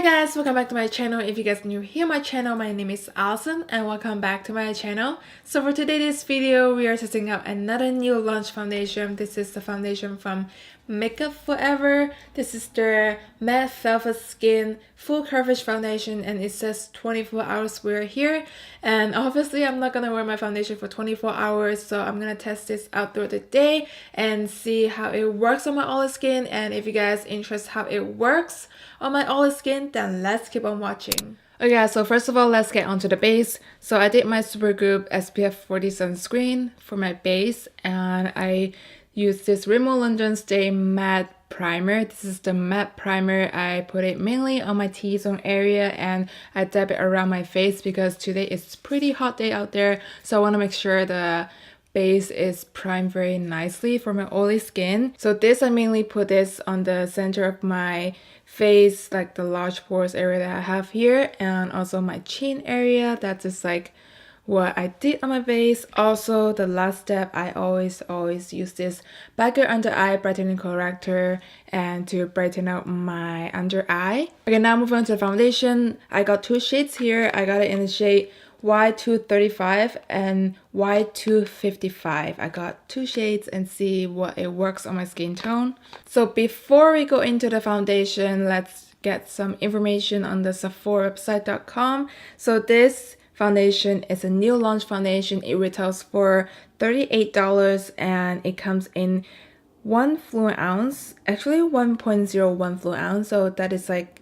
Hi guys, welcome back to my channel. If you guys are new here my channel, my name is Alison and welcome back to my channel. So for today's video, we are testing out another new launch foundation. This is the foundation from Makeup Forever. This is their Matte Velvet Skin Full Coverage Foundation and it says 24 hours wear here. And obviously I'm not gonna wear my foundation for 24 hours, so I'm gonna test this out throughout the day and see how it works on my oily skin. And if you guys interested how it works on my oily skin, then let's keep on watching. Okay, so first of all, let's get onto the base. So I did my Supergoop SPF 40 sunscreen for my base, and I used this Rimmel London Stay Matte Primer. This is the matte primer. I put it mainly on my T-zone area and I dab it around my face because today it's pretty hot day out there. So I want to make sure the base is primed very nicely for my oily skin. So this, I mainly put this on the center of my face, like the large pores area that I have here, and also my chin area. That's just like what I did on my base. Also, the last step, I always use this Bagger Under Eye Brightening Corrector and to brighten out my under eye. Okay, now moving on to the foundation. I got two shades here. I got it in the shade Y235 and Y255. I got two shades and see what it works on my skin tone. So before we go into the foundation, let's get some information on the sephora-website.com. So this foundation is a new launch foundation. It retails for $38 and it comes in 1 fluid ounce, actually 1.01 fluid ounce. So that is like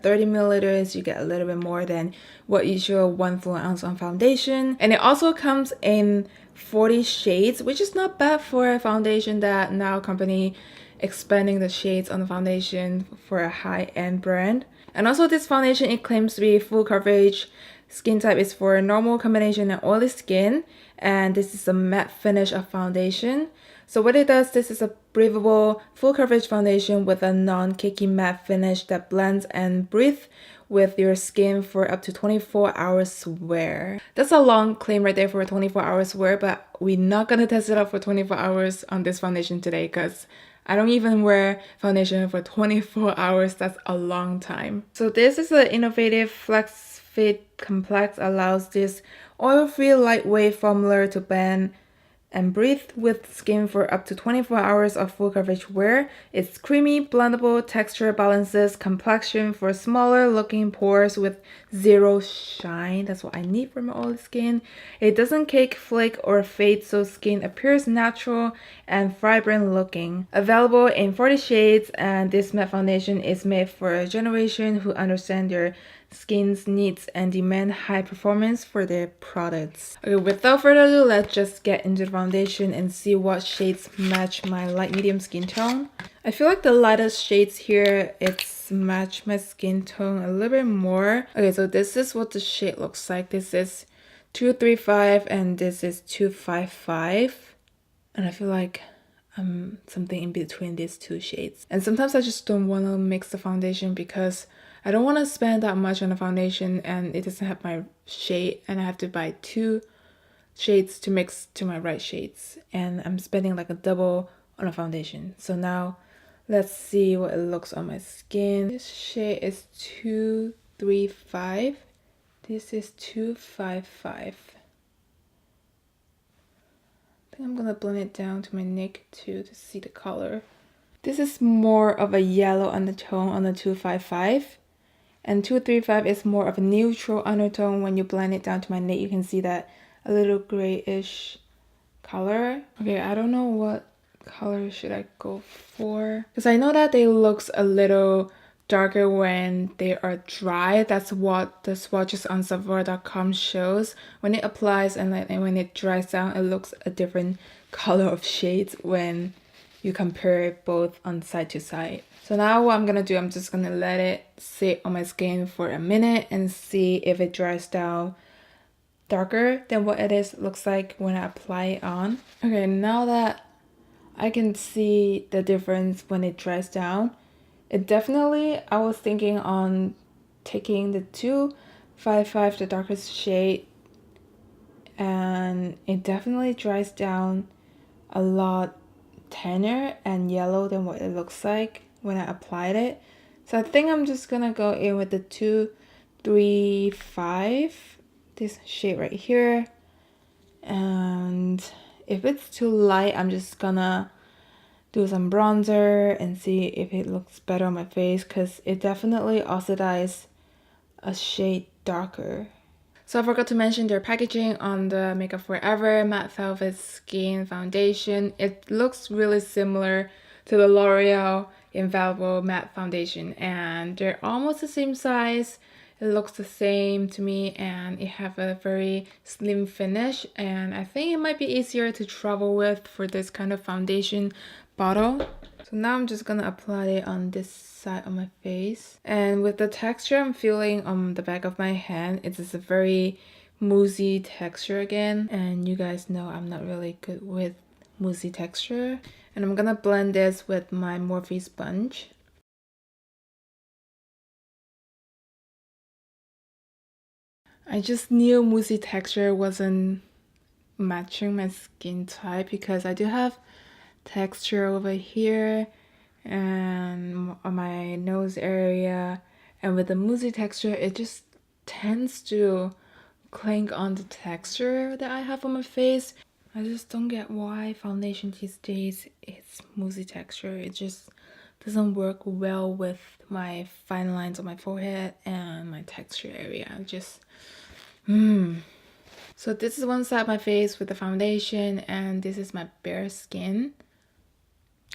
30 milliliters. You get a little bit more than what usual 1 fluid ounce on foundation. And it also comes in 40 shades, which is not bad for a foundation that now company expanding the shades on the foundation for a high-end brand. And also this foundation, it claims to be full coverage. Skin type is for normal, combination, and oily skin. And this is a matte finish of foundation. So what it does, this is a breathable, full coverage foundation with a non-cakey matte finish that blends and breathes with your skin for up to 24 hours wear. That's a long claim right there for 24 hours wear, but we're not gonna test it out for 24 hours on this foundation today because I don't even wear foundation for 24 hours. That's a long time. So this is an innovative Flex Fit Complex, allows this oil-free lightweight formula to blend and breathe with skin for up to 24 hours of full coverage wear. It's creamy, blendable, texture balances complexion for smaller looking pores with zero shine. That's what I need for my oily skin. It doesn't cake, flake, or fade, so skin appears natural and vibrant looking. Available in 40 shades, and this matte foundation is made for a generation who understand their skin's needs and demand high performance for their products. Okay, without further ado, let's just get into the foundation and see what shades match my light medium skin tone. I feel like the lightest shades here, it's match my skin tone a little bit more. Okay, so this is what the shade looks like. This is 235 and this is 255. And I feel like I'm something in between these two shades. And sometimes I just don't want to mix the foundation because I don't want to spend that much on the foundation and it doesn't have my shade, and I have to buy two shades to mix to my right shades, and I'm spending like a double on a foundation. So now let's see what it looks on my skin. This shade is 235. This is 255. I think I'm gonna blend it down to my neck too to see the color. This is more of a yellow undertone on the 255. And 235 is more of a neutral undertone. When you blend it down to my neck, you can see that a little grayish color. Okay, I don't know what color should I go for, because I know that they looks a little darker when they are dry. That's what the swatches on Sephora.com shows. When it applies and when it dries down, it looks a different color of shades when you compare it both on side to side. So now what I'm gonna do, I'm just gonna let it sit on my skin for a minute and see if it dries down darker than what it looks like when I apply it on. Okay, now that I can see the difference when it dries down, it definitely, I was thinking on taking the 255, the darkest shade, and it definitely dries down a lot tanner and yellow than what it looks like when I applied it. So I think I'm just gonna go in with the 235, this shade right here. And if it's too light, I'm just gonna do some bronzer and see if it looks better on my face, because it definitely oxidized a shade darker. So I forgot to mention their packaging on the Makeup Forever Matte Velvet Skin Foundation. It looks really similar to the L'Oreal Infallible Matte Foundation, and they're almost the same size. It looks the same to me, and it have a very slim finish, and I think it might be easier to travel with for this kind of foundation bottle. So now I'm just gonna apply it on this side of my face, and with the texture I'm feeling on the back of my hand, it is a very moussey texture again, and you guys know I'm not really good with moussey texture. And I'm gonna blend this with my Morphe sponge. I just knew moussey texture wasn't matching my skin type, because I do have texture over here and on my nose area, and with the moussey texture it just tends to cling on the texture that I have on my face. I just don't get why foundation these days it's moussey texture. It just doesn't work well with my fine lines on my forehead and my texture area. Just So this is one side of my face with the foundation, and this is my bare skin.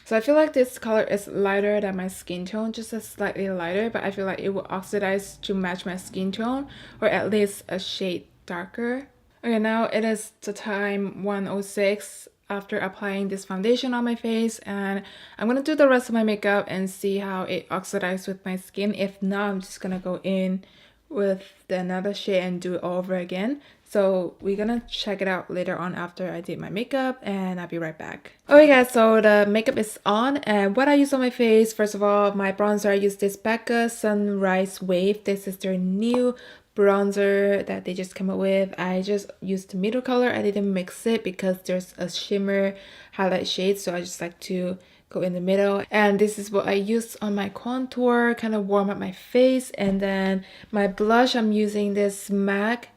So I feel like this color is lighter than my skin tone, just a slightly lighter, but I feel like it will oxidize to match my skin tone, or at least a shade darker. Okay, now it is the time 1:06 after applying this foundation on my face, and I'm gonna do the rest of my makeup and see how it oxidizes with my skin. If not, I'm just gonna go in with another shade and do it all over again. So we're gonna check it out later on after I did my makeup, and I'll be right back. Okay guys, so the makeup is on, and what I use on my face, first of all, my bronzer, I use this Becca Sunrise Wave. This is their new bronzer that they just came up with. I just used the middle color. I didn't mix it because there's a shimmer highlight shade, so I just like to go in the middle. And this is what I use on my contour, kind of warm up my face. And then my blush, I'm using this MAC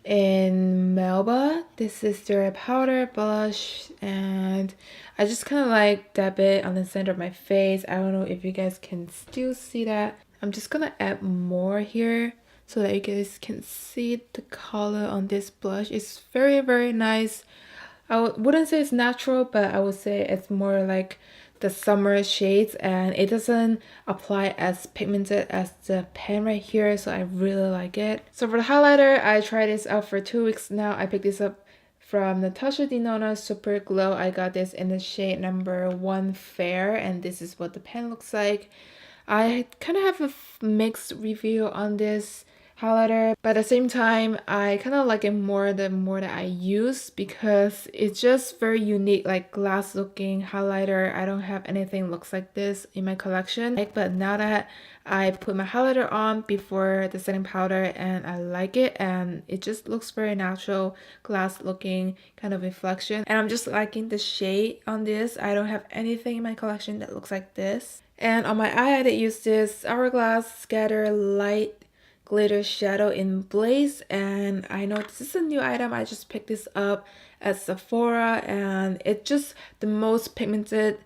in Melba. This is their powder blush, and I just kind of like dab it on the center of my face. I don't know if you guys can still see that. I'm just gonna add more here so that you guys can see the color on this blush. It's very, very nice. I wouldn't say it's natural, but I would say it's more like the summer shades, and it doesn't apply as pigmented as the pen right here, so I really like it. So for the highlighter, I tried this out for 2 weeks now. I picked this up from Natasha Denona Super Glow. I got this in the shade number 1 Fair, and this is what the pen looks like. I kind of have a mixed review on this highlighter, but at the same time I kind of like it more the more that I use, because it's just very unique, like glass looking highlighter. I don't have anything looks like this in my collection, but now that I put my highlighter on before the setting powder, and I like it, and it just looks very natural, glass looking kind of reflection, and I'm just liking the shade on this. I don't have anything in my collection that looks like this. And on my eye, I did use this Hourglass Scatter Light Glitter Shadow in Blaze, and I know this is a new item. I just picked this up at Sephora, and it's just the most pigmented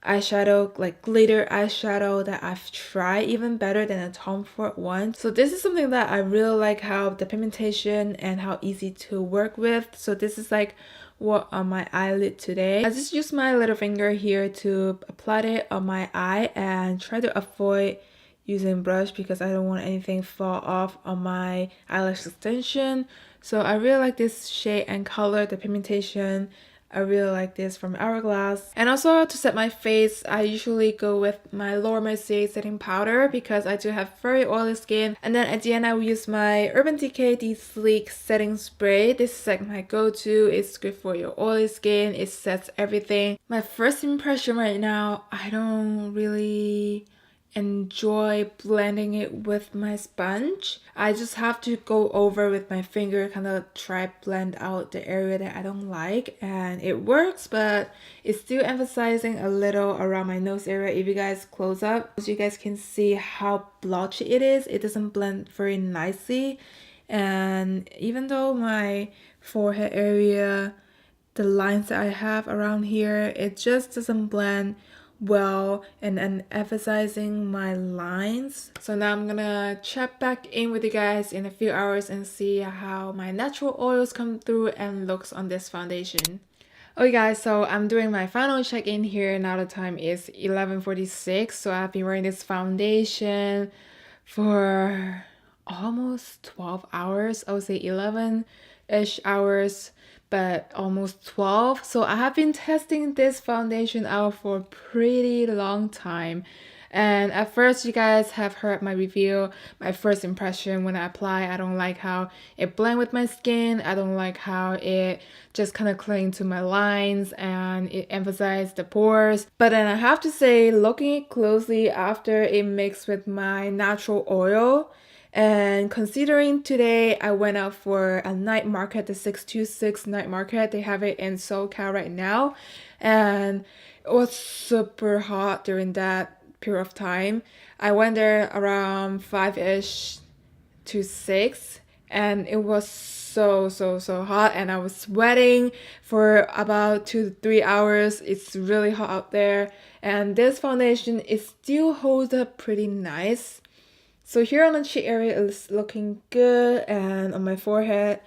eyeshadow, like glitter eyeshadow, that I've tried, even better than the Tom Ford one. So this is something that I really like, how the pigmentation and how easy to work with. So this is like what on my eyelid today. I just use my little finger here to apply it on my eye and try to avoid using brush, because I don't want anything fall off on my eyelash extension. So I really like this shade and color, the pigmentation. I really like this from Hourglass. And also to set my face, I usually go with my Laura Mercier setting powder, because I do have very oily skin. And then at the end, I will use my Urban Decay The Sleek Setting Spray. This is like my go-to. It's good for your oily skin. It sets everything. My first impression right now, I don't really enjoy blending it with my sponge. I just have to go over with my finger, kind of try blend out the area that I don't like, and it works, but it's still emphasizing a little around my nose area. If you guys close up, so you guys can see how blotchy it is. It doesn't blend very nicely, and even though my forehead area, the lines that I have around here, it just doesn't blend well and emphasizing my lines. So now I'm gonna check back in with you guys in a few hours and see how my natural oils come through and looks on this foundation. Okay guys, so I'm doing my final check-in here. Now the time is 11:46, so I've been wearing this foundation for almost 12 hours. I would say 11-ish hours, but almost 12. So I have been testing this foundation out for a pretty long time. And at first, you guys have heard my review, my first impression when I apply. I don't like how it blends with my skin. I don't like how it just kind of clings to my lines and it emphasizes the pores. But then I have to say, looking at closely after it mixed with my natural oil, and considering today I went out for a night market, the 626 night market. They have it in SoCal right now. And it was super hot during that period of time. I went there around 5-ish to 6, and it was so hot, and I was sweating for about 2 to 3 hours. It's really hot out there, and this foundation, it still holds up pretty nice. So here on the cheek area, it's looking good, and on my forehead,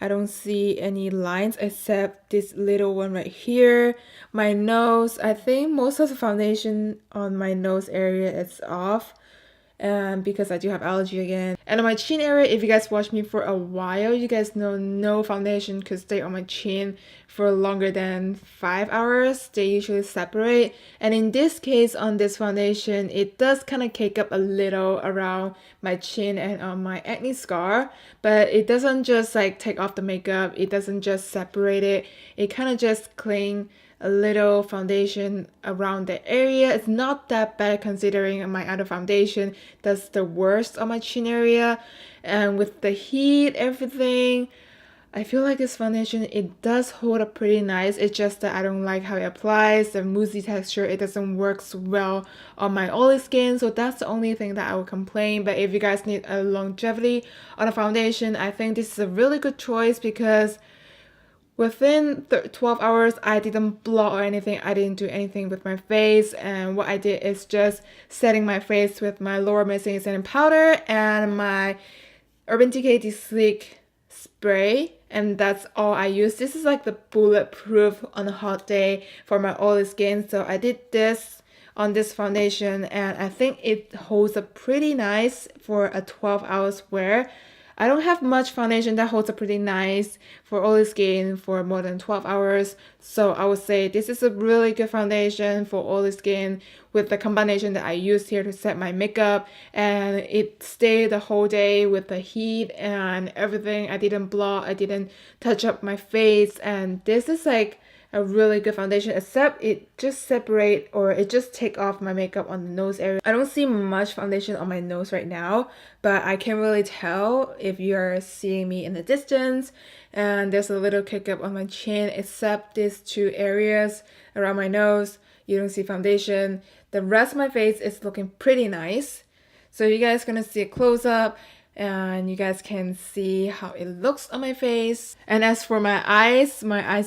I don't see any lines except this little one right here. My nose, I think most of the foundation on my nose area is off, because I do have allergy again. And on my chin area, if you guys watch me for a while, you guys know no foundation could stay on my chin for longer than 5 hours. They usually separate. And in this case, on this foundation, it does kind of cake up a little around my chin and on my acne scar, but it doesn't just like take off the makeup. It doesn't just separate it. It kind of just cling a little foundation around the area. It's not that bad considering my other foundation does the worst on my chin area. And with the heat, everything, I feel like this foundation, it does hold up pretty nice. It's just that I don't like how it applies, the moussey texture. It doesn't work well on my oily skin, so that's the only thing that I would complain. But if you guys need a longevity on a foundation, I think this is a really good choice, because within 12 hours, I didn't blot or anything. I didn't do anything with my face. And what I did is just setting my face with my Lower Missing Setting Powder and my Urban Decay De-Sleek spray. And that's all I use. This is like the bulletproof on a hot day for my oily skin. So I did this on this foundation, and I think it holds up pretty nice for a 12 hours wear. I don't have much foundation that holds up pretty nice for oily skin for more than 12 hours. So I would say this is a really good foundation for oily skin with the combination that I used here to set my makeup. And it stayed the whole day with the heat and everything. I didn't blot, I didn't touch up my face. And this is like a really good foundation, except it just separate or it just take off my makeup on the nose area. I don't see much foundation on my nose right now, but I can really tell if you're seeing me in the distance. And there's a little kick up on my chin, except these two areas around my nose. You don't see foundation. The rest of my face is looking pretty nice. So you guys gonna see a close up, and you guys can see how it looks on my face. And as for my eyes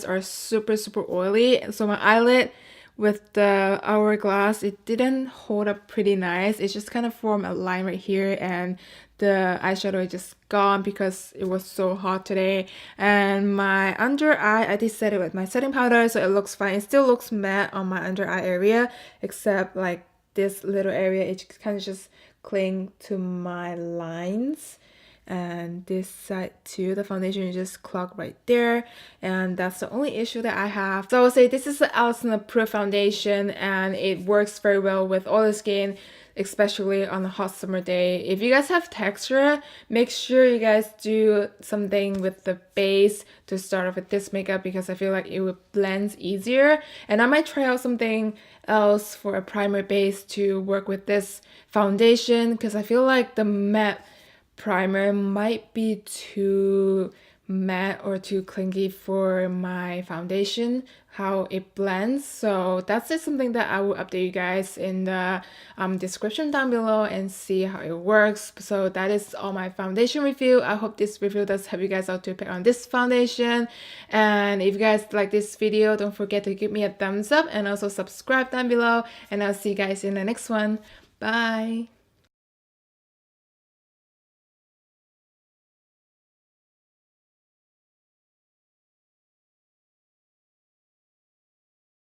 are super oily, so my eyelid with the hourglass, it didn't hold up pretty nice. It just kind of formed a line right here, and the eyeshadow is just gone because it was so hot today. And my under eye, I did set it with my setting powder, so it looks fine. It still looks matte on my under eye area, except like this little area, it kind of just cling to my lines. and this side too, the foundation is just clogged right there, and that's the only issue that I have. So I would say this is the Alison approved foundation, and it works very well with oily skin, especially on a hot summer day. If you guys have texture, make sure you guys do something with the base to start off with this makeup, because I feel like it would blend easier. And I might try out something else for a primer base to work with this foundation, because I feel like the matte primer might be too matte or too clingy for my foundation, how it blends. So that's just something that I will update you guys in the description down below and see how it works. So that is all my foundation review. I hope this review does help you guys out to pick on this foundation. And if you guys like this video, don't forget to give me a thumbs up and also subscribe down below, and I'll see you guys in the next one. Bye.